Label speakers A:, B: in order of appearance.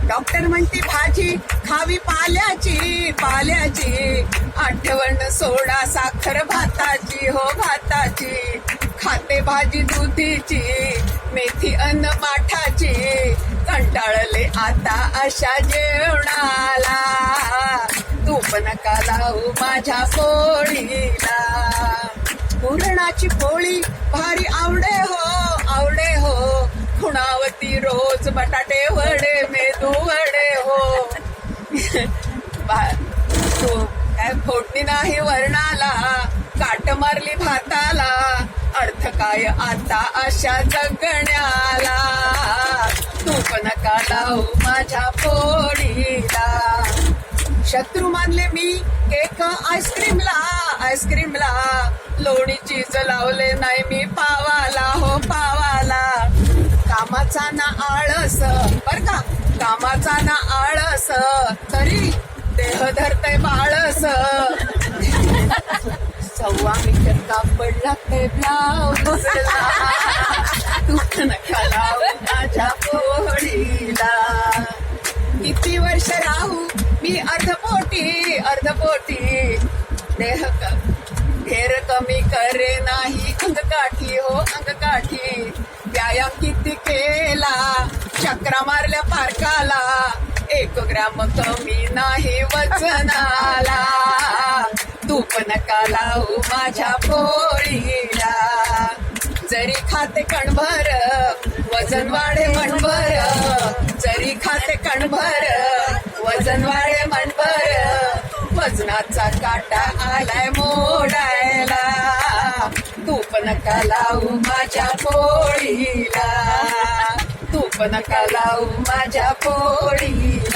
A: Doctor म्हणते भाजी खावी पाल्याची पाल्याची, आठवण सोडा साखर भाताची हो भाताची, खाते भाजी दुधीची मेथी अन्न माठाची, कंटाळले आता अशा जेवणाला, तूप नका लावू माझ्या पोळीला, पुरणाची पोळी भारी आवडे हो, खुणावती रोज बटाटे वडे मेदू वडे हो, तू काय फोडणी नाही वर्णाला, काट मारली भाताला, अर्थ काय आता अशा जगण्याला, तूप नका लावू माझ्या पोळीला, शत्रू मानले मी केक आईस्क्रीमला, लोणी चीज लावले नाही मी पावाला हो पावाला, कामाचा ना आळस बर का, कामाचा ना आळस, तरी देह धरतय बाळस, 1.25 मीटर कापड लागते ब्लाऊजला, तूप नका लावू माझ्या पोळीला, किती वर्ष राहू मी अर्धपोटी, देह घेर कमी करे नाही अंगकाठी हो अंगकाठी, व्यायाम किती केला चक्रा मारल्या पारकाला, 1 ग्रॅम कमी नाही वजनाला, तूप नका लावू माझ्या पोळीला, जरी खाते कणभर वजन वाढे मनभर, जरी खाते कणभर वजन वाढे मनभर, वजनाचा काटा आलाय मोडायला, तूप नका लावू माझ्या पोळीला, तूप नका लावू माझ्या पोळीला.